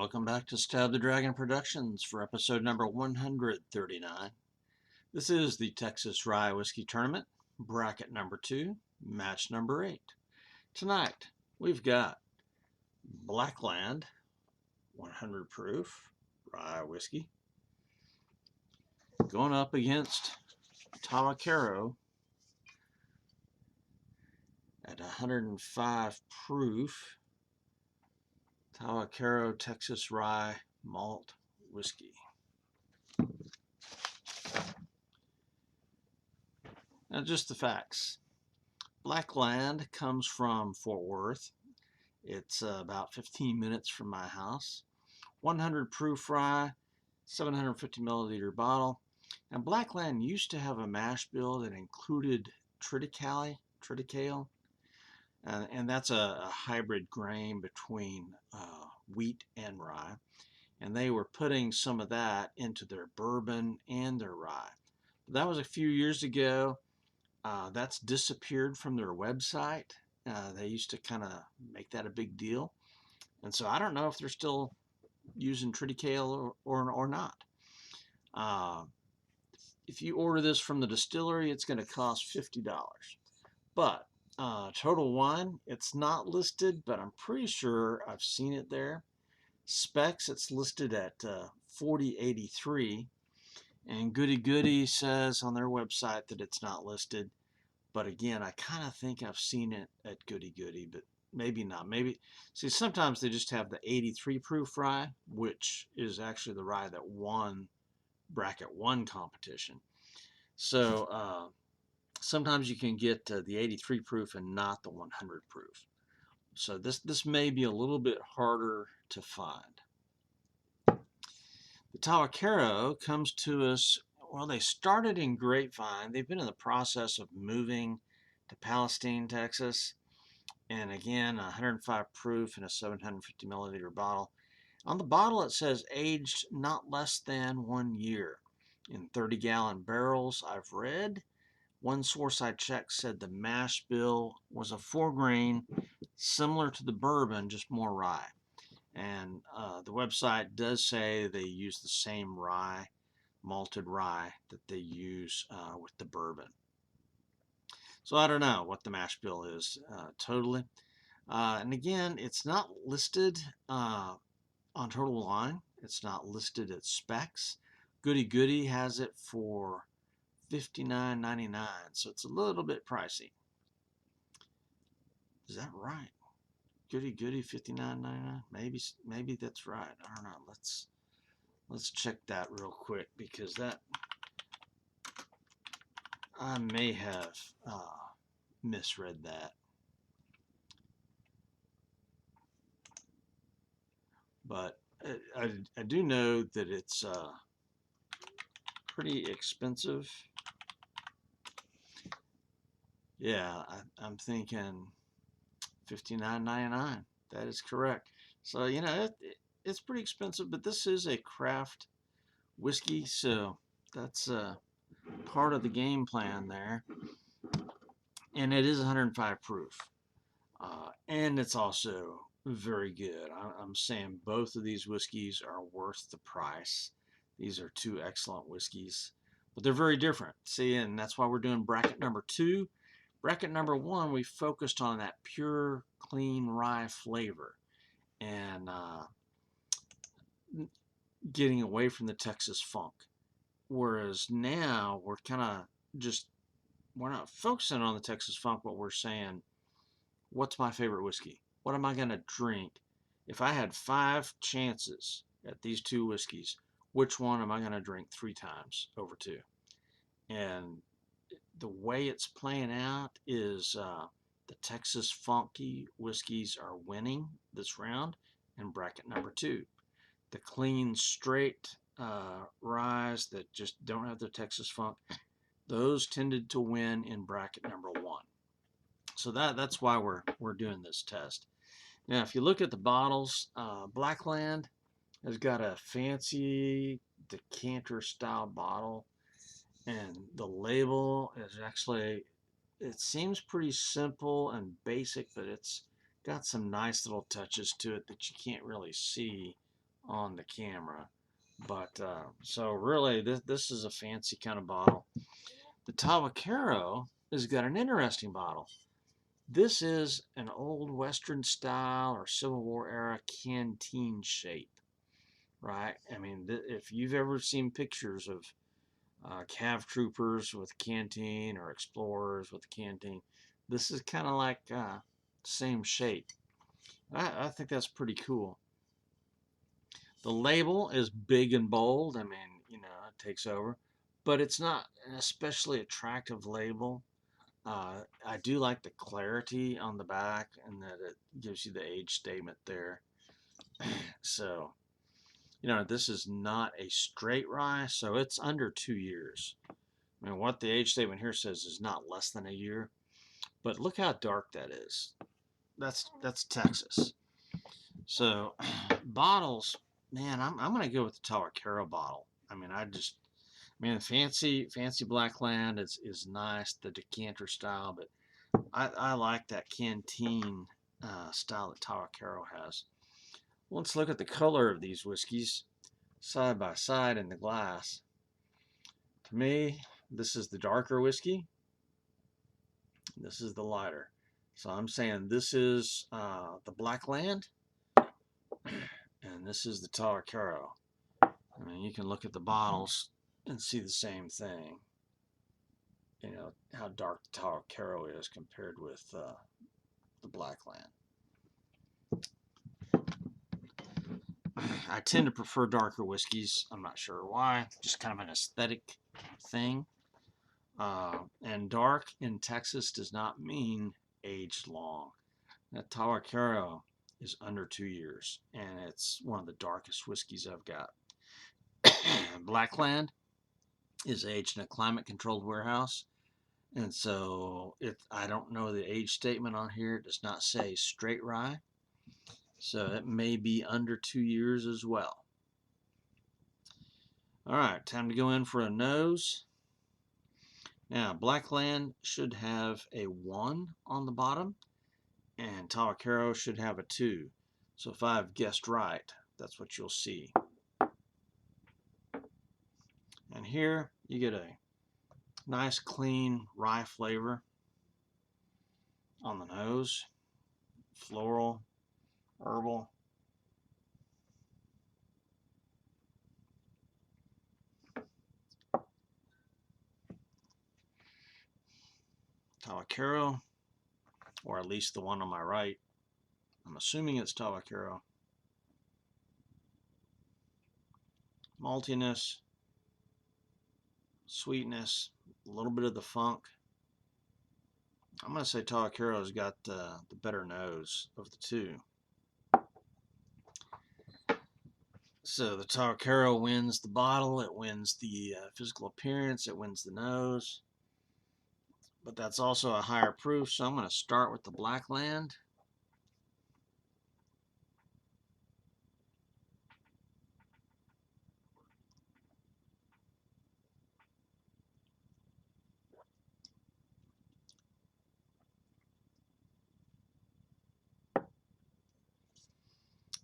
Welcome back to StabtheDragon Productions for episode number 139. This is the Texas Rye Whiskey Tournament, bracket number 2, match number 8. Tonight, we've got Blackland, 100 proof rye whiskey, going up against Tahwahkaro at 105 proof. Tahwahkaro Texas Rye Malt Whiskey. Now, just the facts. Blackland comes from Fort Worth. It's about 15 minutes from my house. 100 proof rye, 750 milliliter bottle. And Blackland used to have a mash bill that included triticale, and that's a hybrid grain between wheat and rye. And they were putting some of that into their bourbon and their rye. But that was a few years ago. That's disappeared from their website. They used to kind of make that a big deal. And so I don't know if they're still using triticale or not. If you order this from the distillery, it's going to cost $50. But Total Wine, it's not listed, but I'm pretty sure I've seen it there. Specs, it's listed at $40.83, and Goody Goody says on their website that it's not listed. But again, I kind of think I've seen it at Goody Goody, but maybe not. Maybe, see, sometimes they just have the 83 proof rye, which is actually the rye that won bracket 1 competition. So sometimes you can get the 83 proof and not the 100 proof. So this may be a little bit harder to find. The Tahwahkaro comes to us, well, they started in Grapevine. They've been in the process of moving to Palestine, Texas. And again, 105 proof in a 750 milliliter bottle. On the bottle it says aged not less than 1 year in 30-gallon barrels, I've read. One source I checked said the mash bill was a 4-grain, similar to the bourbon, just more rye. And the website does say they use the same rye, malted rye, that they use with the bourbon. So I don't know what the mash bill is totally. And again, it's not listed on Total Wine. It's not listed at specs. Goody Goody has it for $59.99, so it's a little bit pricey. Is that right? Goody Goody, $59.99. Maybe that's right. I don't know. Let's check that real quick, because that I may have misread that. But I do know that it's pretty expensive. Yeah, I'm thinking $59.99. That is correct. So, you know, it's pretty expensive, but this is a craft whiskey, so that's part of the game plan there. And it is 105 proof. And it's also very good. I'm saying both of these whiskeys are worth the price. These are two excellent whiskeys, but they're very different. See, and that's why we're doing bracket number 2. Bracket number 1, we focused on that pure, clean rye flavor and getting away from the Texas funk. Whereas now we're kind of we're not focusing on the Texas funk, but we're saying, what's my favorite whiskey? What am I going to drink? If I had 5 chances at these 2 whiskeys, which one am I going to drink 3 times over 2? And the way it's playing out is the Texas funky whiskeys are winning this round in bracket number 2. The clean, straight ryes that just don't have the Texas funk, those tended to win in bracket number 1. So that's why we're doing this test. Now, if you look at the bottles, Blackland has got a fancy decanter style bottle, and the label is actually, it seems pretty simple and basic, but it's got some nice little touches to it that you can't really see on the camera. But so really, this is a fancy kind of bottle. The Tahwahkaro has got an interesting bottle. This is an old Western style or Civil War era canteen shape, right? I mean, if you've ever seen pictures of cav troopers with a canteen or explorers with a canteen, this is kind of like same shape. I think that's pretty cool. The label is big and bold. I mean, you know, it takes over, but it's not an especially attractive label. I do like the clarity on the back and that it gives you the age statement there. So, you know, this is not a straight rye, so it's under 2 years. I mean, what the age statement here says is not less than a year, but look how dark that is. That's Texas. So, bottles, man, I'm gonna go with the Tahwahkaro bottle. I mean, fancy Blackland is nice, the decanter style, but I like that canteen style that Tahwahkaro has. Let's look at the color of these whiskeys side by side in the glass. To me, this is the darker whiskey. This is the lighter. So I'm saying this is the Blackland, and this is the Tahwahkaro. I mean, you can look at the bottles and see the same thing. You know, how dark the Tahwahkaro is compared with the Blackland. I tend to prefer darker whiskeys. I'm not sure why. Just kind of an aesthetic thing. And dark in Texas does not mean aged long. That Tahwahkaro is under 2 years, and it's one of the darkest whiskeys I've got. Blackland is aged in a climate-controlled warehouse, and so I don't know the age statement on here. It does not say straight rye, so it may be under 2 years as well. All right, time to go in for a nose. Now, Blackland should have a 1 on the bottom, and Tahwahkaro should have a 2. So if I've guessed right, that's what you'll see. And here you get a nice clean rye flavor on the nose, floral, herbal. Tahwahkaro, or at least the one on my right. I'm assuming it's Tahwahkaro. Maltiness, sweetness, a little bit of the funk. I'm going to say Tahwahkaro's got the better nose of the two. So the Tahwahkaro wins the bottle, it wins the physical appearance, it wins the nose. But that's also a higher proof, so I'm going to start with the Blackland.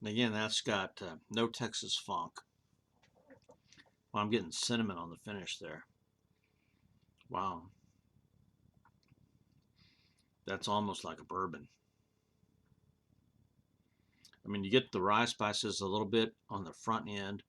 And again, that's got no Texas funk. Well, I'm getting cinnamon on the finish there. Wow. That's almost like a bourbon. I mean, you get the rye spices a little bit on the front end,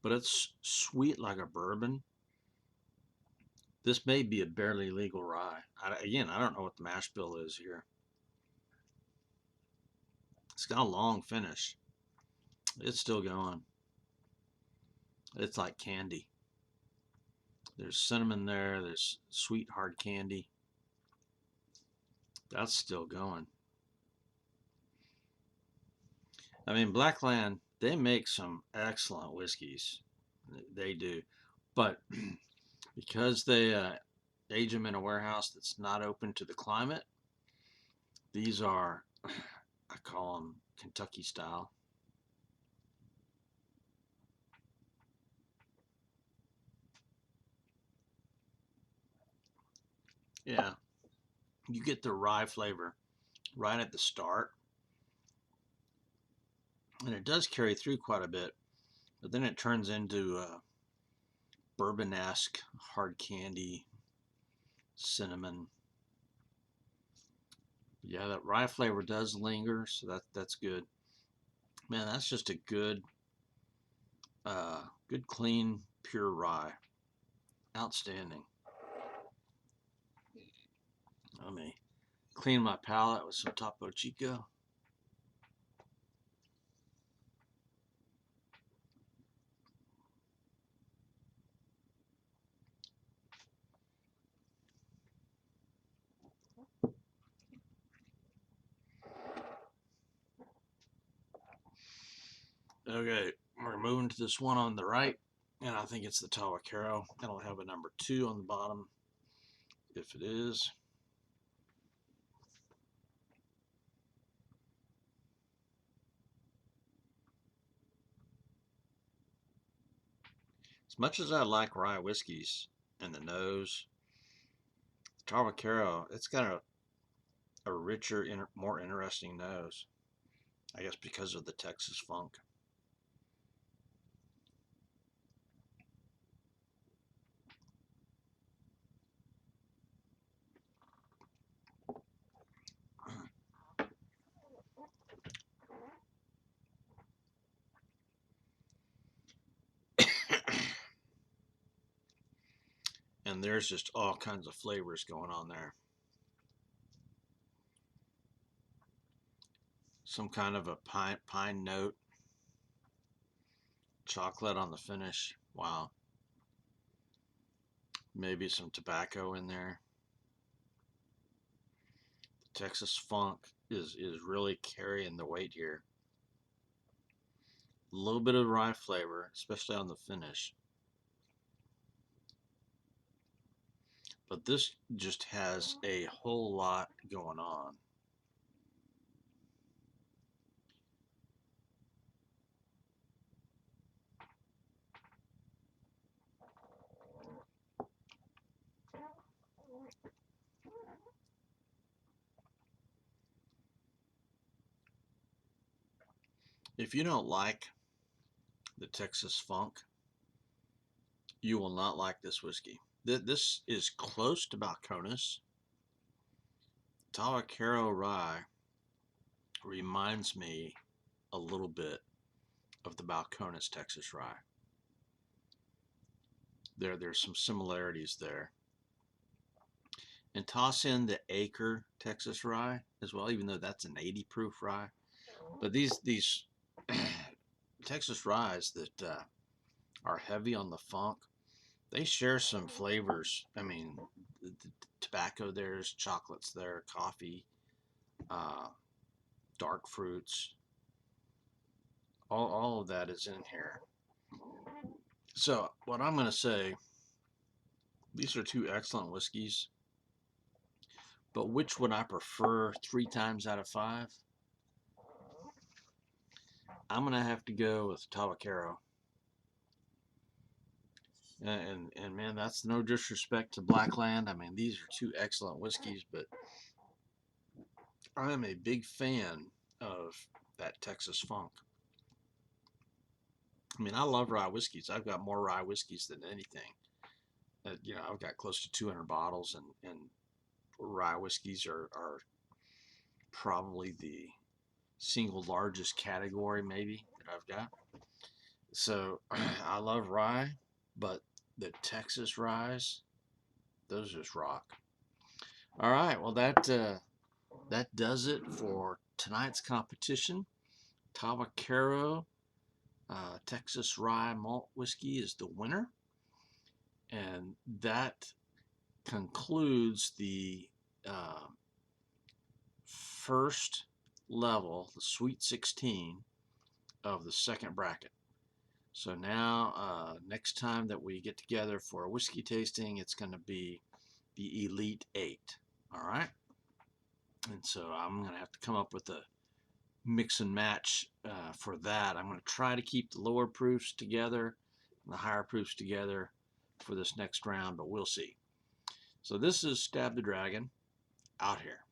but it's sweet like a bourbon. This may be a barely legal rye. Again, I don't know what the mash bill is here. It's got a long finish. It's still going. It's like candy. There's cinnamon there. There's sweet hard candy. That's still going. I mean, Blackland, they make some excellent whiskeys. They do. But because they age them in a warehouse that's not open to the climate, these are, I call them Kentucky style. Yeah, you get the rye flavor right at the start, and it does carry through quite a bit. But then it turns into bourbon-esque, hard candy, cinnamon. Yeah, that rye flavor does linger, so that's good. Man, that's just a good, good clean, pure rye. Outstanding. Let me clean my palate with some Topo Chico. Okay, we're moving to this one on the right, and I think it's the Tahwahkaro. It'll have a number 2 on the bottom, if it is. As much as I like rye whiskeys and the nose, the Tahwahkaro, it's got a richer, more interesting nose. I guess because of the Texas funk. And there's just all kinds of flavors going on there. Some kind of a pine note. Chocolate on the finish. Wow. Maybe some tobacco in there. The Texas funk is really carrying the weight here. A little bit of rye flavor, especially on the finish. But this just has a whole lot going on. If you don't like the Texas funk, you will not like this whiskey. This is close to Balcones. Tahwahkaro Rye reminds me a little bit of the Balcones Texas Rye. There's some similarities there. And toss in the Acre Texas Rye as well, even though that's an 80 proof rye. But these Texas ryes that are heavy on the funk, they share some flavors. I mean, the tobacco there's, chocolate's there, coffee, dark fruits. All of that is in here. So what I'm going to say, these are 2 excellent whiskeys. But which would I prefer 3 times out of 5? I'm going to have to go with Tahwahkaro. And man, that's no disrespect to Blackland. I mean, these are 2 excellent whiskeys, but I am a big fan of that Texas funk. I mean, I love rye whiskeys. I've got more rye whiskeys than anything. You know, I've got close to 200 bottles, and rye whiskeys are probably the single largest category maybe that I've got. So I love rye, but the Texas ryes, those just rock. All right, well that does it for tonight's competition. Tahwahkaro Texas Rye Malt Whiskey is the winner, and that concludes the first level, the Sweet 16 of the second bracket. So now, next time that we get together for a whiskey tasting, it's going to be the Elite 8. All right? And so I'm going to have to come up with a mix and match for that. I'm going to try to keep the lower proofs together and the higher proofs together for this next round, but we'll see. So this is Stab the Dragon, out here.